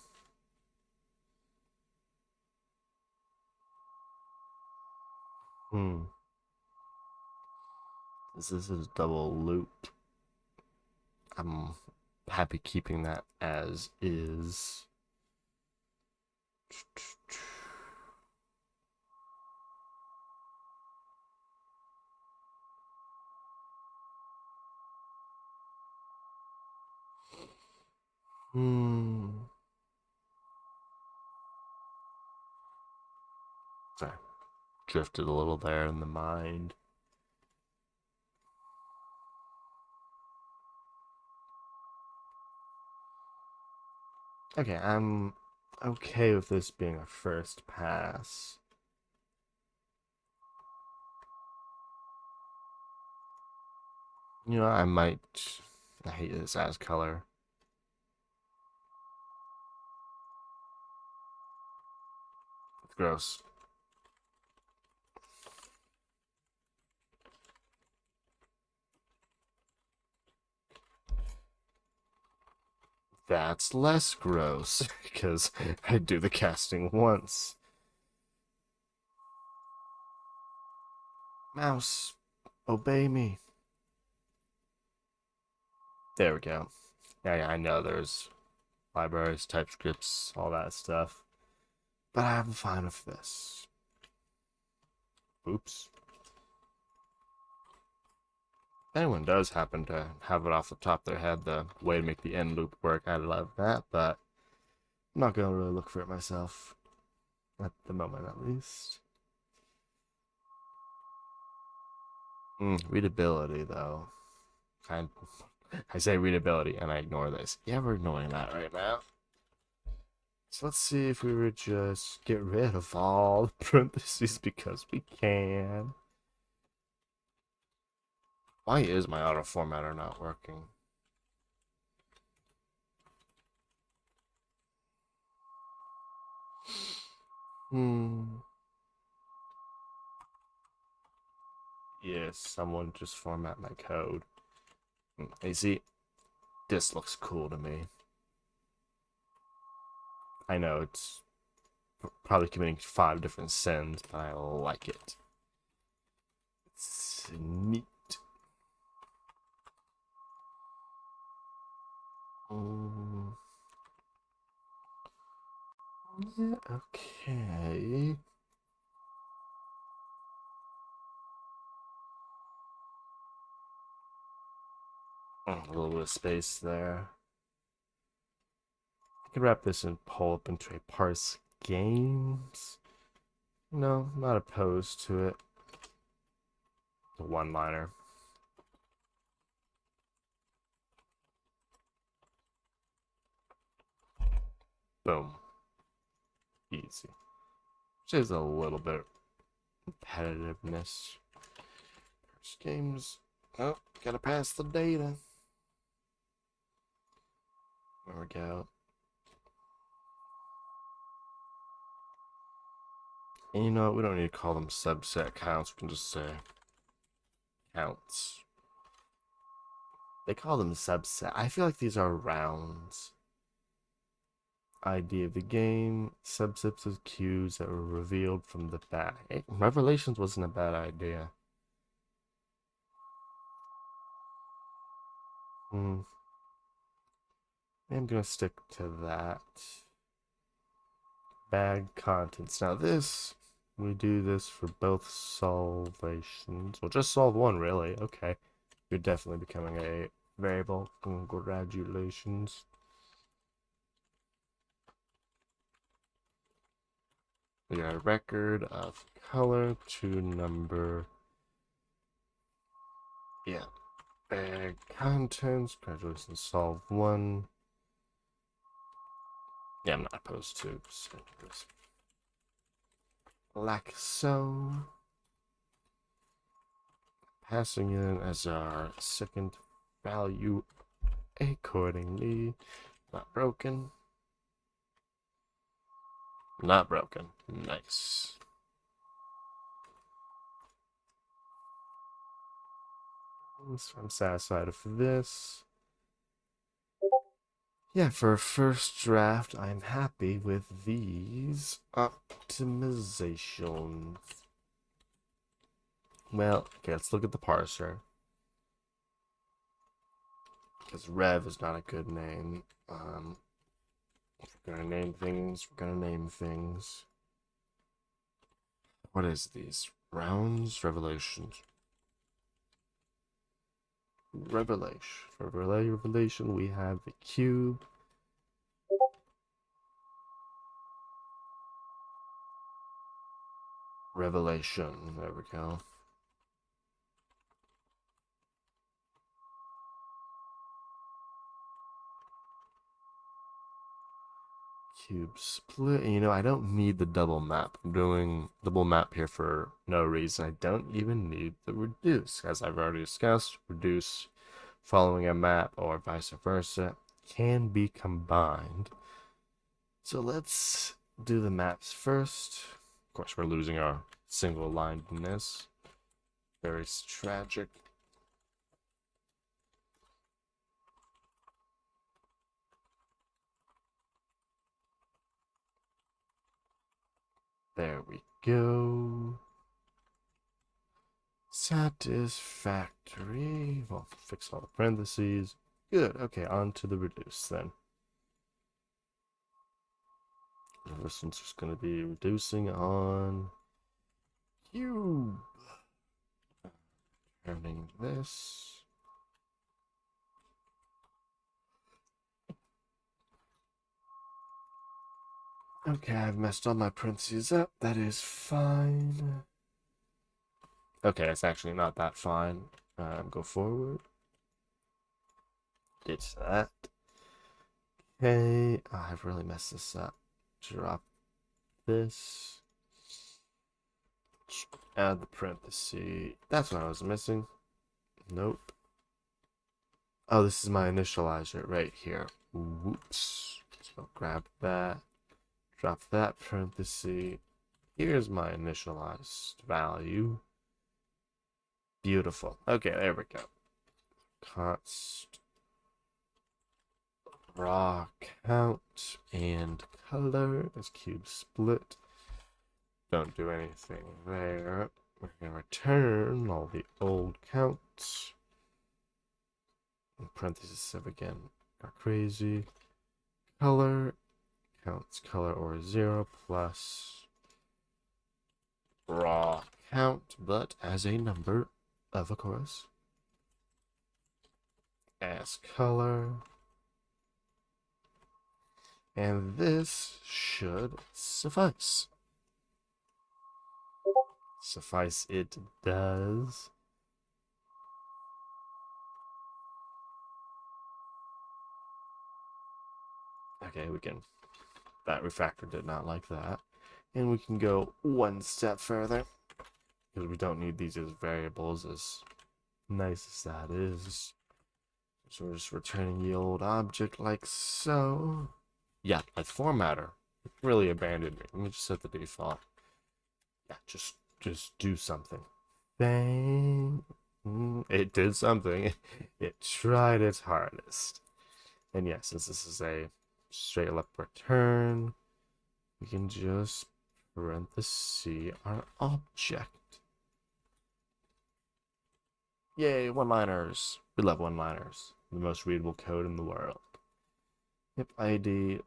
This is double loop. I'm happy keeping that as is. Sorry, drifted a little there in the mind. Okay, I'm okay with this being a first pass. You know, I might. I hate this as color. It's gross. That's less gross because I do the casting once. Mouse, obey me. There we go. Yeah, I know there's libraries, TypeScripts, all that stuff. But I'm fine with this. Oops. If anyone does happen to have it off the top of their head, the way to make the end loop work, I love that, but I'm not gonna really look for it myself. At the moment, at least. Readability, though. I say readability, and I ignore this. Yeah, we're ignoring that right now. So let's see if we would just get rid of all the parentheses because we can. Why is my auto formatter not working? Yes, someone just format my code. You see, this looks cool to me. I know it's probably committing 5 different sins, but I like it. It's neat. Mm, yeah, okay. A little bit of space there. I could wrap this and pull up into a parse games. No, not opposed to it. The one-liner. Boom. Easy. Just a little bit of competitiveness. Parse games. Oh, gotta pass the data. There we go. And you know what? We don't need to call them subset counts. We can just say counts. They call them subset. I feel like these are rounds. Idea of the game, subsets of cues that were revealed from the back. Revelations wasn't a bad idea. I'm gonna stick to that. Bag contents. Now this, we do this for both solvations. Well, just solve one, really. Okay. You're definitely becoming a variable. Congratulations. We got a record of color to number. Yeah. Bag contents. Congratulations. Solve one. Yeah, I'm not opposed to this. Like so. Passing in as our second value accordingly. Not broken. Not broken. Nice. So I'm satisfied with this. Yeah, for a first draft, I'm happy with these optimizations. Well, okay, let's look at the parser. Because Rev is not a good name. If we're gonna name things, we're gonna name things. What is these? Rounds? Revelations. Revelation. For revelation, we have the cube. Revelation. There we go. Cube split. And, you know, I don't need the double map. I'm doing double map here for no reason. I don't even need the reduce. As I've already discussed, reduce following a map or vice versa can be combined. So let's do the maps first. Of course, we're losing our single linedness. Very tragic. There we go. Satisfactory. Well, fix all the parentheses. Good. Okay, on to the reduce then. This one's just going to be reducing on cube. Turning this. Okay, I've messed all my parentheses up. That is fine. Okay, it's actually not that fine. Go forward. Ditch that. Okay, oh, I've really messed this up. Drop this. Add the parenthesis. That's what I was missing. Nope. Oh, this is my initializer right here. Whoops. So grab that. Drop that parenthesis. Here's my initialized value. Beautiful. Okay, there we go. Const raw count and color is cube split. Don't do anything there. We're going to return all the old counts. In parentheses of again, Not crazy. Color counts color or 0 plus raw count, but as a number of course. As color. And this should suffice. Suffice it does. Okay, we can. That refractor did not like that. And we can go one step further. Because we don't need these as variables, as nice as that is. So we're just returning the old object like so. Yeah, like formatter. It really abandoned me. Let me just set the default. Yeah, just do something. Bang. It did something. It tried its hardest. And yeah, since this is a straight up return, we can just parenthesis our object. Yay, one-liners. We love one-liners. The most readable code in the world. Yep, ID.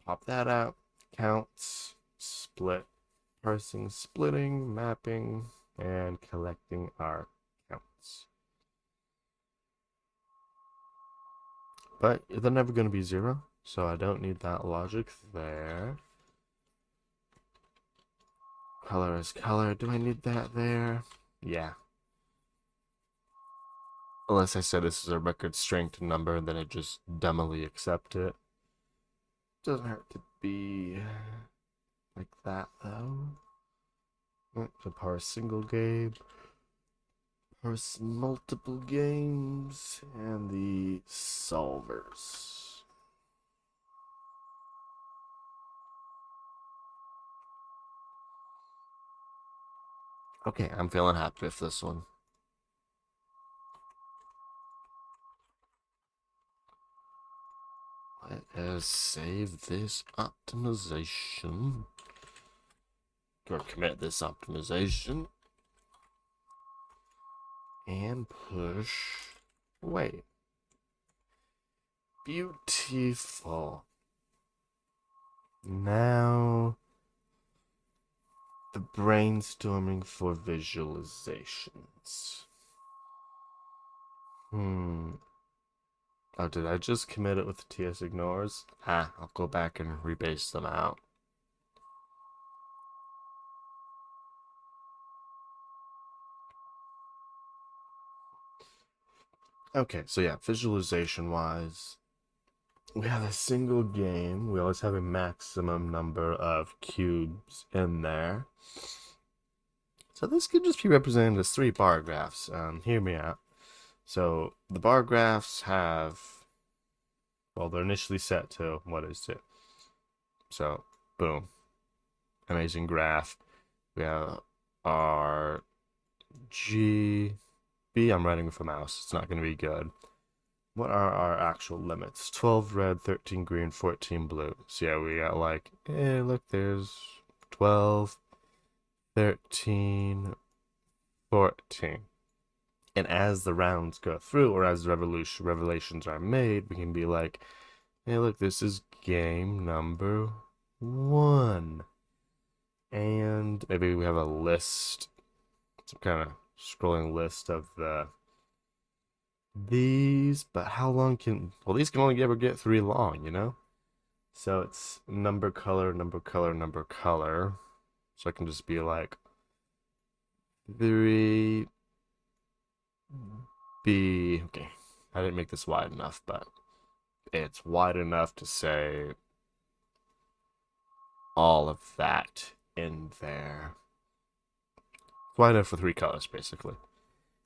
Pop that out. Counts. Split. Parsing, splitting, mapping, and collecting our counts. But they're never going to be 0, so I don't need that logic there. Color is color. Do I need that there? Yeah. Unless I said this is a record strength number, then it just dumbly accept it. Doesn't hurt to be like that, though. To parse single game, parse multiple games, and the solvers. Okay, I'm feeling happy with this one. Let us save this optimization. Or commit this optimization. And push away. Beautiful. Now, the brainstorming for visualizations. Oh, did I just commit it with TS ignores? I'll go back and rebase them out. Okay, so yeah, visualization wise, we have a single game. We always have a maximum number of cubes in there. So this could just be represented as 3 bar graphs. Hear me out. So the bar graphs have, well, they're initially set to, what is it? So, boom. Amazing graph. We have our G, B, I'm writing with a mouse. It's not going to be good. What are our actual limits? 12 red, 13 green, 14 blue. So yeah, we got like, look, there's 12, 13, 14. And as the rounds go through, or as the revelations are made, we can be like, hey, look, this is game number 1. And maybe we have a list, some kind of scrolling list of these, but how long can, well, these can only ever get 3 long, you know? So it's number, color, number, color, number, color. So I can just be like 3 B. Okay, I didn't make this wide enough, but it's wide enough to say all of that in there. It's wide enough for 3 colors, basically.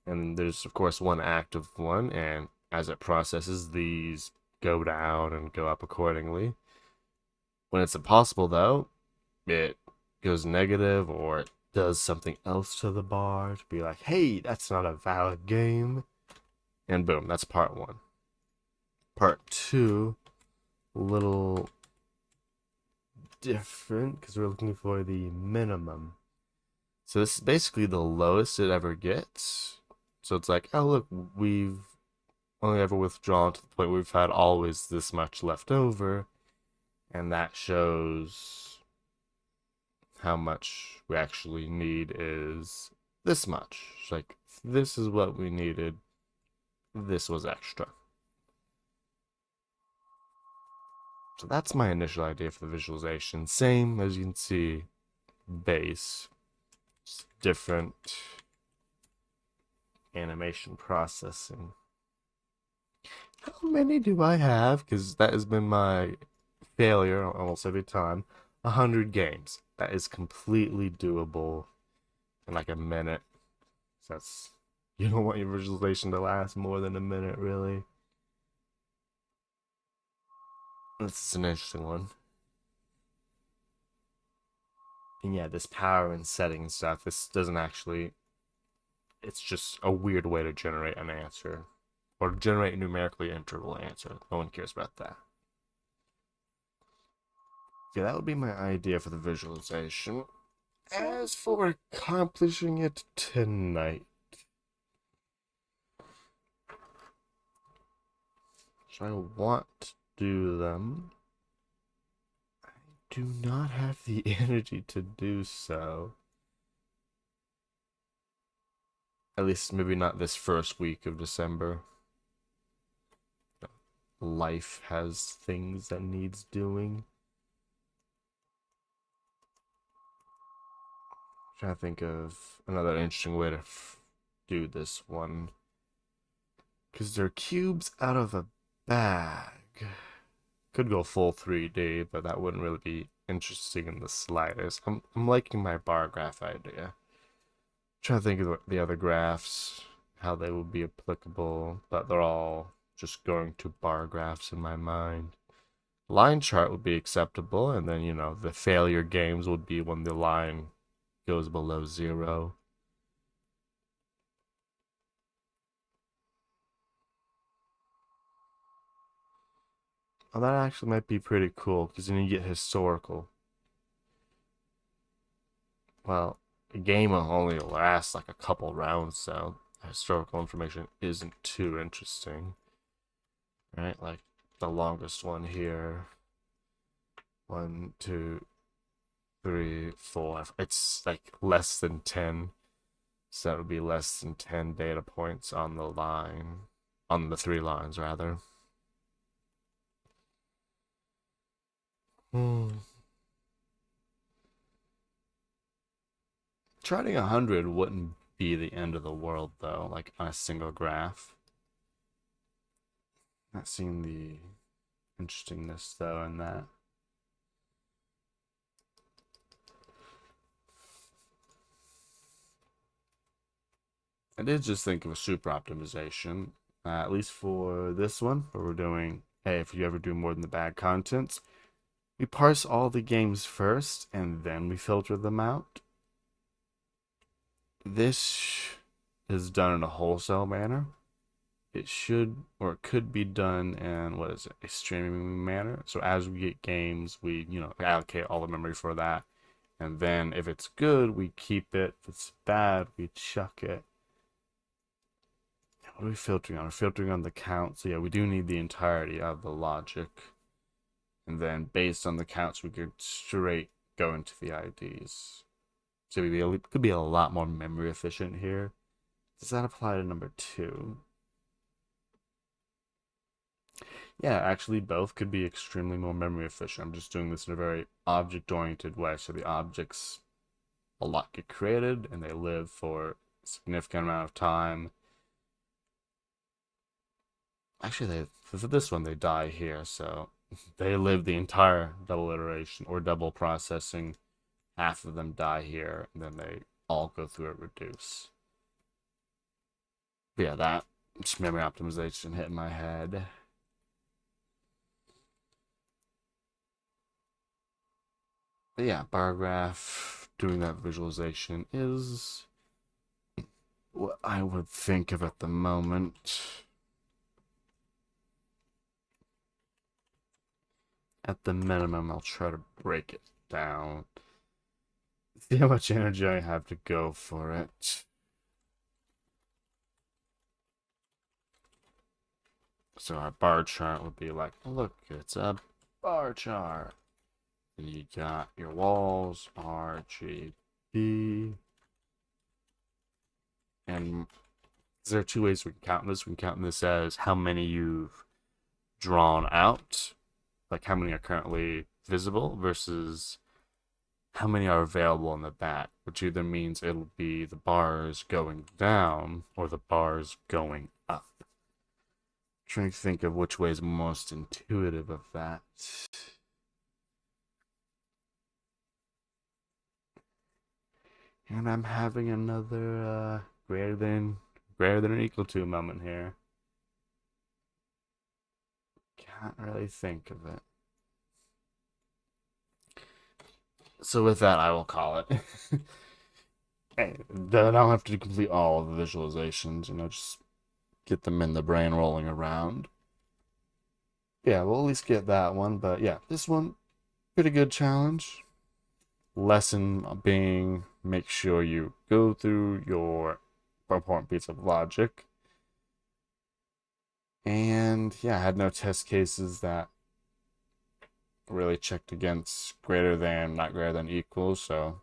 And there's, of course, one active one, and as it processes, these go down and go up accordingly. When it's impossible, though, it goes negative or it does something else to the bar to be like, hey, that's not a valid game. And boom, that's part 1. Part 2, a little different because we're looking for the minimum. So this is basically the lowest it ever gets. So it's like, oh, look, we've only ever withdrawn to the point where we've had always this much left over, and that shows how much we actually need is this much. It's like, this is what we needed, this was extra. So that's my initial idea for the visualization. Same as you can see, base, just different animation processing. How many do I have? Because that has been my failure almost every time. 100 games. That is completely doable in like a minute. So that's, you don't want your visualization to last more than a minute, really. This is an interesting one. And yeah, this power and setting stuff, this doesn't actually, it's just a weird way to generate an answer. Or generate a numerically interval answer. No one cares about that. Yeah, that would be my idea for the visualization. As for accomplishing it tonight, so I want to do them. I do not have the energy to do so. At least maybe not this first week of December. Life has things that needs doing. I'm trying to think of another interesting way to do this one. Because they're cubes out of a bag. Could go full 3D, but that wouldn't really be interesting in the slightest. I'm liking my bar graph idea. Trying to think of the other graphs, how they would be applicable, but they're all just going to bar graphs in my mind. Line chart would be acceptable, and then, you know, the failure games would be when the line goes below 0. Oh, that actually might be pretty cool, because then you get historical. Well, a game will only last like a couple rounds, so historical information isn't too interesting. Right? Like the longest one here. 1, 2, 3, 4. It's like less than 10. So that would be less than 10 data points on the line. On the 3 lines, rather. Charting 100 wouldn't be the end of the world, though, like on a single graph. Not seeing the interestingness, though, in that. I did just think of a super optimization, at least for this one, where we're doing, hey, if you ever do more than the bad contents, we parse all the games first, and then we filter them out. This is done in a wholesale manner. It should, or it could be done in, what is it, a streaming manner. So as we get games, we, you know, allocate all the memory for that. And then if it's good, we keep it. If it's bad, we chuck it. What are we filtering on? We're filtering on the count. So yeah, we do need the entirety of the logic. And then based on the counts, we could straight go into the IDs. So we could be a lot more memory efficient here. Does that apply to number 2? Yeah, actually both could be extremely more memory efficient. I'm just doing this in a very object-oriented way. So the objects, a lot get created and they live for a significant amount of time. Actually, for this one, they die here, so they live the entire double iteration or double processing. Half of them die here, and then they all go through a reduce. But yeah, that just memory optimization hit my head. But yeah, bar graph, doing that visualization is what I would think of at the moment. At the minimum, I'll try to break it down. See how much energy I have to go for it. So our bar chart would be like, look, it's a bar chart. And you got your walls, RGB. And there are two ways we can count this. We can count this as how many you've drawn out, like how many are currently visible, versus how many are available in the back, which either means it'll be the bars going down or the bars going up. I'm trying to think of which way is most intuitive of that. And I'm having another greater than or equal to moment here. Can't really think of it. So with that, I will call it. I don't have to complete all of the visualizations, just get them in the brain rolling around. Yeah, we'll at least get that one, but yeah, this one, pretty good challenge. Lesson being, make sure you go through your important piece of logic. And yeah, I had no test cases that really checked against greater than, not greater than equal, so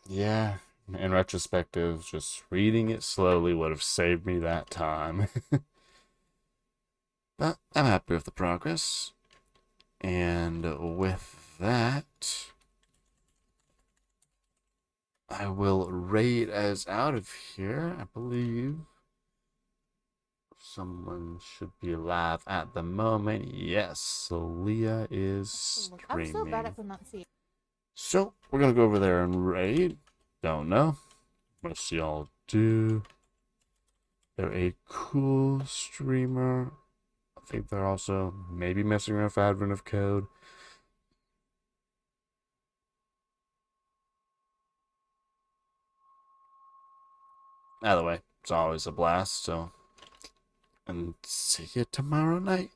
yeah, in retrospective, just reading it slowly would have saved me that time. But I'm happy with the progress. And with that, I will raid as out of here. I believe someone should be live at the moment. Yes, Leah is streaming. I'm so bad at pronunciation. So we're gonna go over there and raid. Don't know. What y'all do? They're a cool streamer. I think they're also maybe messing around with Advent of Code. Either way, it's always a blast. So, and see you tomorrow night.